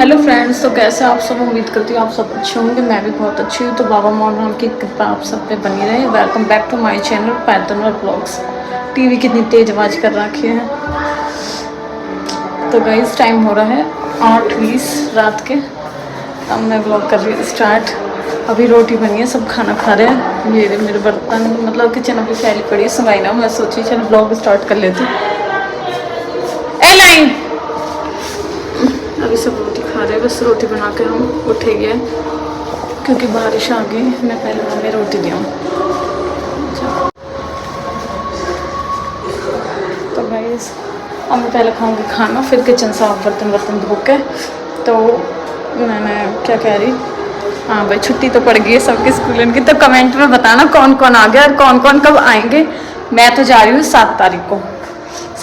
Hello friends, तो कैसे आप सब? उम्मीद करती हूँ आप सब अच्छे होंगे। मैं भी बहुत अच्छी हूँ। तो बाबा मोहन की कृपा आप सब पे बनी रहे। Welcome back to my channel पैंतनवर ब्लॉग्स। टीवी कितनी तेज आवाज़ कर रखी है। तो गाइस टाइम हो रहा है 8:20 रात के। अब मैं ब्लॉग कर रही हूँ स्टार्ट। अभी रोटी बनी है, सब खाना खा रहे हैं। ये मेरे बर्तन मतलब किचन अभी फैली पड़ी है, सुनाई ना। मैं सोची चलो ब्लॉग स्टार्ट कर लेती हूँ। ए लाइन अभी सब रोटी खा रहे हैं। बस रोटी बना के हम उठेंगे क्योंकि बारिश आ गई। मैं पहले मम्मी रोटी दूँ। तो गाइस अब मैं पहले खाऊंगी खाना, फिर किचन साफ बर्तन धो के। तो मैंने क्या कह रही, हाँ भाई छुट्टी तो पड़ गई है सबके स्कूल की। तो कमेंट में बताना कौन कौन आ गया और कौन कौन कब आएंगे। मैं तो जा रही हूँ 7 तारीख को,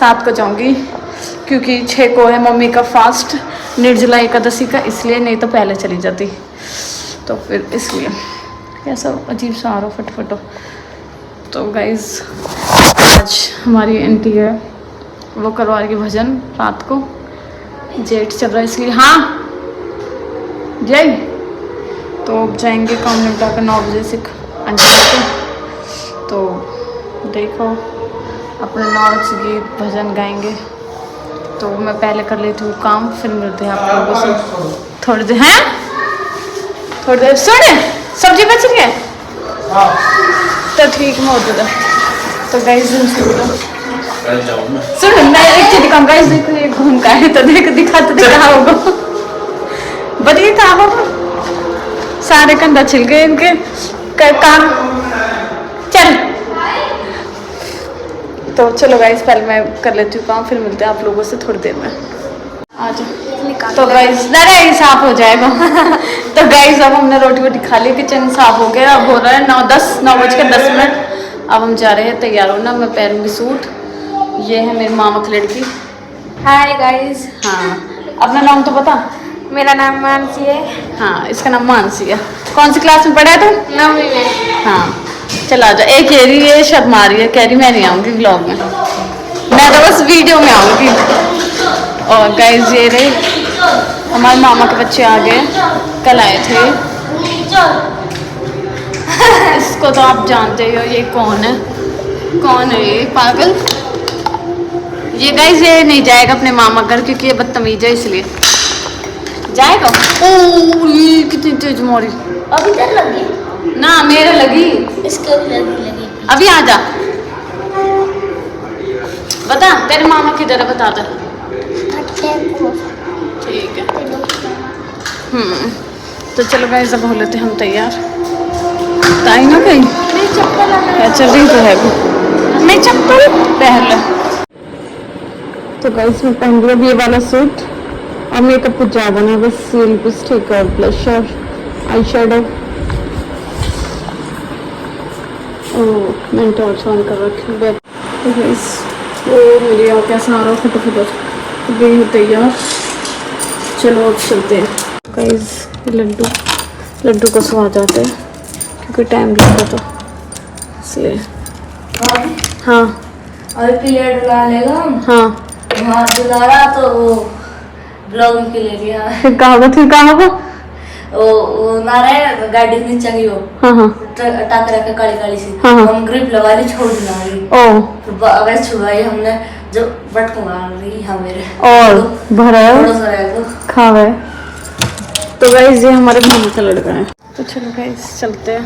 7 को जाऊँगी क्योंकि 6 को है मम्मी का फास्ट निर्जला एकादशी का, इसलिए। नहीं तो पहले चली जाती। तो फिर इसलिए कैसा अजीब सा आ रहा फटफटो। तो गाइज आज हमारी आंटी है, वो करवा रही है भजन रात को। जेठ चल रहा है इसलिए। हाँ जय। तो अब जाएंगे कॉन्वेंट का 9 बजे से आंटी को। तो देखो अपने नाच गीत भजन गाएंगे। तो मैं पहले कर लेती हूँ काम, फिर मिलते हैं आप लोगों से थोड़ी देर। हैं थोड़ी देर सुन, सब्जी बच रही है तो ठीक है होता था। तो गाइस सुन, मैं एक चीज दिखाऊँ। गाइस देखो ये घूम का है, तो देख दिखाते दिखा होगा। बताइए था होगा, सारे कंधा छिल गए इनके काम। चल तो चलो गाइस पहले मैं कर लेती हूँ काम, फिर मिलते हैं आप लोगों से थोड़ी देर में। आज तो गाइस नहीं साफ हो जाएगा। तो गाइस अब हमने रोटी वोटी खा ली, किचन साफ हो गया। अब हो रहा है 9:10 अब हम जा रहे हैं तैयार होना। मैं पहनूंगी सूट। ये है मेरी मामा की लड़की। Hi guys. हाँ अपना नाम तो बता। मेरा नाम मानसी है। हाँ इसका नाम मानसी है। कौन सी क्लास में पढ़ा है तुम? 9वीं में। हाँ चला जा। एक कह रही है शर्मा रही है, कह रही मैं नहीं आऊँगी ब्लॉग में, मैं तो बस वीडियो में आऊँगी। और गाइस ये रहे हमारे मामा के बच्चे आ गए, कल आए थे। इसको तो आप जानते हो, ये कौन है? कौन है ये पागल? ये गाइस ये नहीं जाएगा अपने मामा घर क्योंकि ये बदतमीज है, इसलिए जाएगा। ओ ये कितनी तेज मारी। अभी तक लगी ना मेरे लगी, इसको भी लगी। अभी आ जा। बता तेरे मामा किधर है, बता दे। ठीक है। तो चलो गाइस अब हो लेते हम तैयार। ताई ना कहीं चल रही तो है भी, मैं चप्पल पहन ले। तो गाइस मैं पहन लिया ये वाला सूट और मेकअप कुछ ज़्यादा नहीं, बस लिपस्टिक और ब्लशर आई शेडो। ओह मैंने टॉर्च ऑन कर रखी है। तो गाइस वो मेरी और कैसा आ रहा फटाफट गई हो तैयार। चलो अब चलते हैं। गाइस लड्डू को सो जाते हैं क्योंकि टाइम लगता था इसलिए। हाँ और पीरियड ला लेगा हम। हाँ वहाँ दिलारा तो वो ब्लॉगिंग के लिए दिया। फिर कहाँ होगा वो नारायण गाड़ी नहीं चंगी वो। हाँ हाँ टाकरा के काली काली सी। हाँ, हाँ। हम ग्रिप लगा ली, छोड़ दिया रही। ओ फिर अगर छुआई हमने जो बटक मार रही है मेरे और भरा थोड़ा सा रहेगा खावे। तो गाइस ये हमारे मामा का लड़का है। तो चलो गाइस चलते हैं,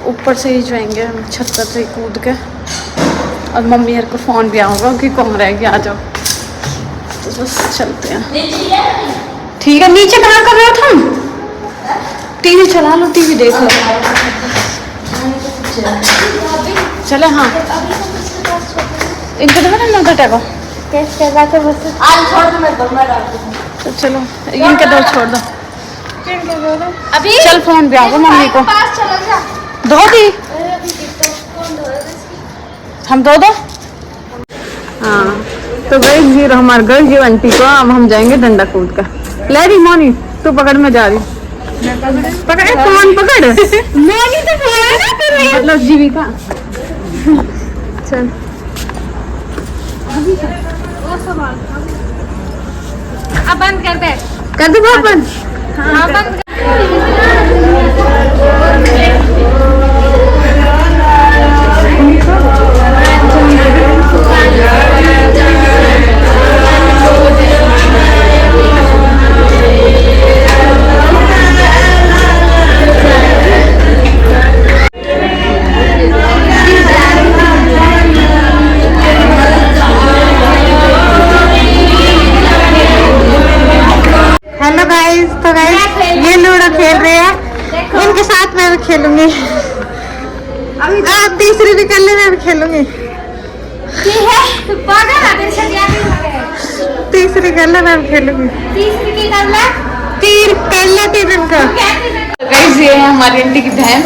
ऊपर से ही जाएंगे हम, छत पर से ही कूद के। और मम्मी यार को फ़ोन भी आऊँगा कि कौन रहेगी, आ जाओ। तो बस चलते हैं। ठीक है नीचे कहाँ कर रहे हो तुम? टीवी चला लो, टीवी देख लो। चले हाँ इनको तो ना बेटा को आज छोड़ दो, मैं बम्मा डाल दूँ। तो चलो इनके दो छोड़ दो। अभी चल फोन भी आऊँगा मम्मी को। पास चला जा। धो दी हम दो हाँ। तो गई ये हमारे घर ये आंटी को। अब हम जाएंगे डंडा कूद का। ले रही मोनी तू पकड़, में जा रही पकड़। कौन पकड़? मोनी तो मतलब जीविका। चल अब बंद कर दे। कर दो बंद। हाँ बंद। हेलो गाइस, तो गाइस ये लूडो खेल रहे हैं, इनके साथ मैं भी खेलूंगी। आप तीसरी भी कर ले, मैं भी खेलूंगी। तीसरी कर ले, मैं भी खेलूंगी। तीन कर ले, तीन इनको। गाइस ये है हमारी आंटी की बहन,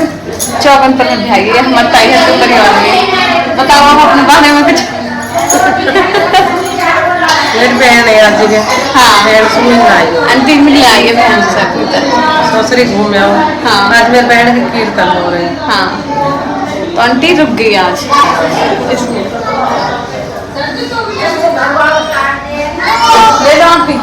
54 पर में भाई है हमारे ताई है परिवार में। बताओ आप अपने बारे में कुछ। मेरी बहन है आज के। हाँ बहन स्कूल में आई हो। आंटी मिली आई है बहन से अभी तक। ससुरी घूम आओ। हाँ। आज मेरी बहन की कीर्तन हो रही है। हाँ तो आंटी रुक गई आज इसलिए। ले लो आंटी।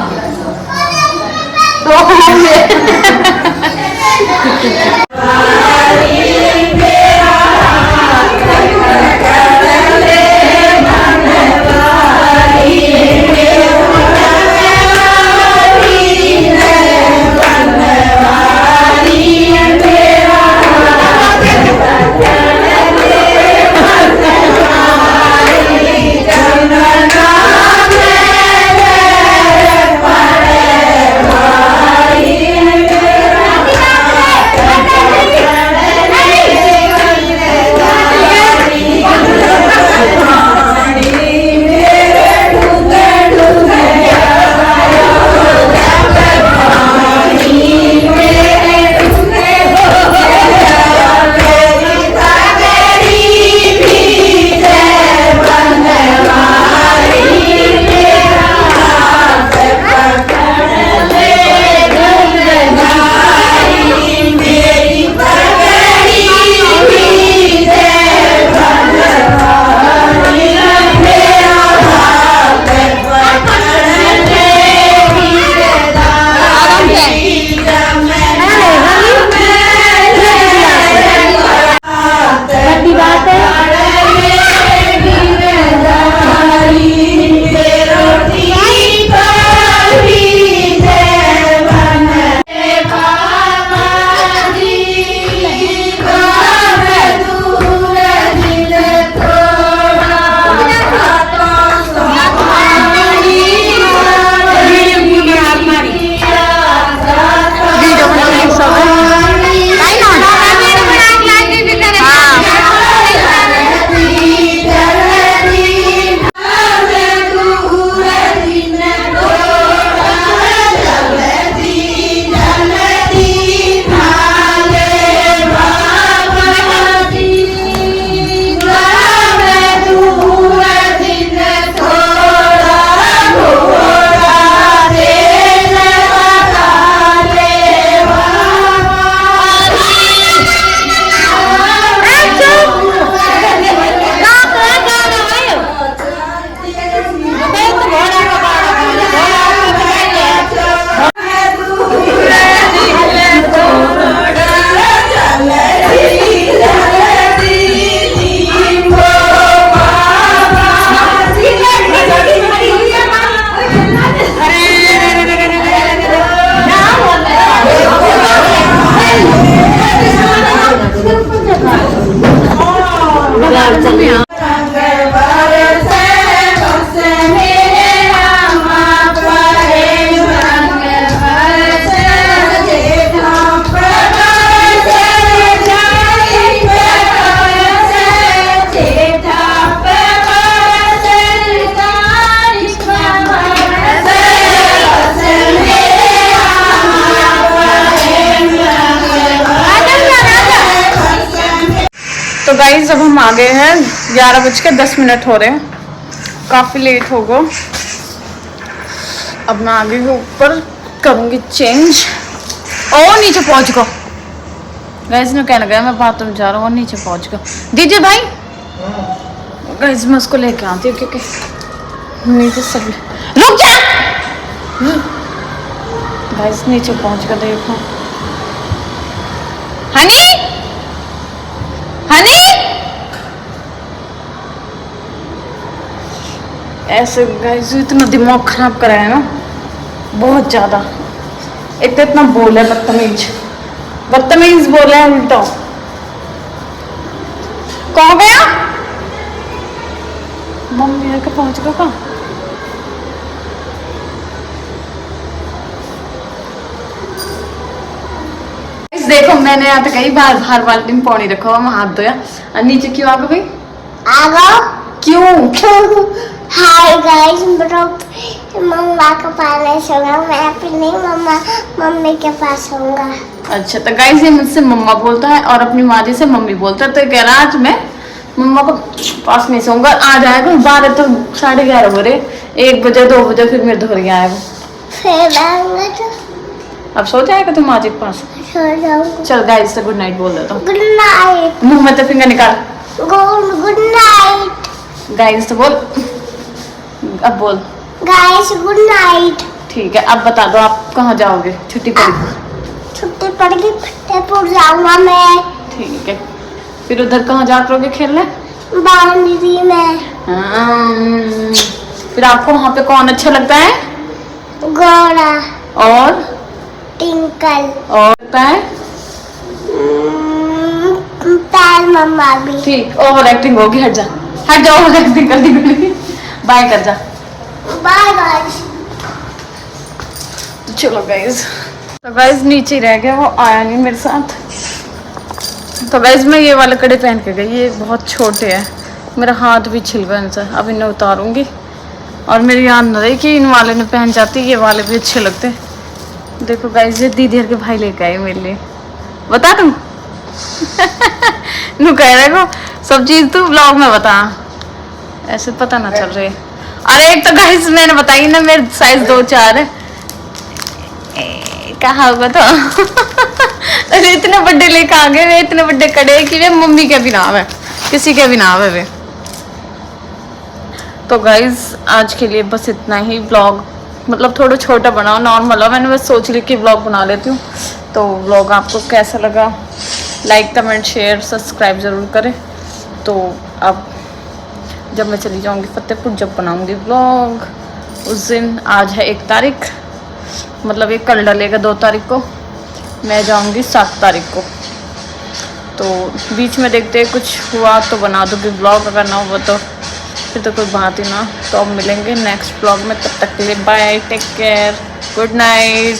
तो गाइस अब हम आ गए हैं, 11:10 हो रहे हैं, काफ़ी लेट हो गो। अब मैं आ गई हूँ ऊपर, करूँगी चेंज। और नीचे पहुँच गो गाइस ने कहने गया मैं बाथरूम जा रहा हूँ, और नीचे पहुँच गो दीजिए भाई। गाइस मैं उसको लेके आती हूँ क्योंकि नीचे सब रुक जा। गाइस नीचे पहुंच कर देखो। हनी हनी ऐसे गाइस इतना दिमाग खराब करा है ना, बहुत ज्यादा। एक तो इतना बोल है, बदतमीज बोल है उल्टा। कहाँ गया? मम्मी आके पहुंच गया कहाँ? देखो मैंने यहाँ पे कई बार बाहर बाल्टी में पानी रखा हुआ, मैं हाथ धोया और नीचे क्यों आ गए भाई? आ गो क्यों? हाय गाइस, मम्मा के पास नहीं सोऊंगा मैं, अपनी मम्मी के पास सोऊंगा। अच्छा तो गाइस ये मुझसे मम्मा बोलता है और अपनी माँ जी से मम्मी बोलता है, तो कह रहा आज मैं मम्मा को पास नहीं सोऊंगा। आ जाएगा 12 तो 11:30 हो रहे, 1 बजे 2 बजे फिर मेरे धोर आएगा, फिर आऊंगा तो अब सो जाएगा तुम माँ जी के पास। सो जाऊंगा। चल गाइस से गुड नाइट बोल देता हूँ। Good night. मुंह में तो फिंगर निकाल। गुड नाइट गाइस तो बोल, अब बोल। Guys good night. ठीक है अब बता दो आप कहाँ जाओगे छुट्टी पड़ी? छुट्टी पड़ गई, फतेहपुर जाऊंगा मैं। ठीक है फिर उधर कहाँ जा करोगे खेलने? बाउंड्री में। फिर आपको वहाँ पे कौन अच्छा लगता है? गोरा और टिंकल और लगता है पैर मम्मा भी। ठीक, ओवर एक्टिंग होगी, हट जा ओवर एक्टिंग कर दी। बाय कर जा। Bye guys. चलो गाइज, तो गाइज नीचे ही रह गया, वो आया नहीं मेरे साथ। तो गाइज मैं ये वाले कड़े पहन के गई, ये बहुत छोटे हैं, मेरा हाथ भी छिल गया इनसे। अब इन्हें उतारूंगी और मेरी याद न रही कि इन वाले ने पहन जाती, ये वाले भी अच्छे लगते। देखो गाइज ये दीदी के भाई लेके आए मेरे लिए, बता दूँ? नू कह रहे को सब चीज़ तू ब्लॉग में बता, ऐसे पता ना चल रही। अरे एक तो गाइज मैंने बताई ना मेरे साइज 2-4 है, कहा होगा तो। अरे इतने बड़े लेके आ गए वे, इतने बड़े कड़े कि वे मम्मी के भी नाम है, किसी के भी नाम है वे। तो गाइज आज के लिए बस इतना ही। ब्लॉग मतलब थोड़ा छोटा बनाओ, नॉर्मल हो, मैंने बस सोच ली कि ब्लॉग बना लेती हूँ। तो ब्लॉग आपको कैसा लगा लाइक कमेंट शेयर सब्सक्राइब ज़रूर करें। तो अब जब मैं चली जाऊँगी फतेहपुर, जब बनाऊँगी ब्लॉग उस दिन, आज है 1 तारीख, मतलब ये कल डलेगा 2 तारीख को, मैं जाऊंगी 7 तारीख को। तो बीच में देखते हैं कुछ हुआ तो बना दूँगी ब्लॉग, अगर ना हुआ तो फिर तो कोई बात ही ना। तो अब मिलेंगे नेक्स्ट ब्लॉग में, तब तक के लिए bye, take care, good night.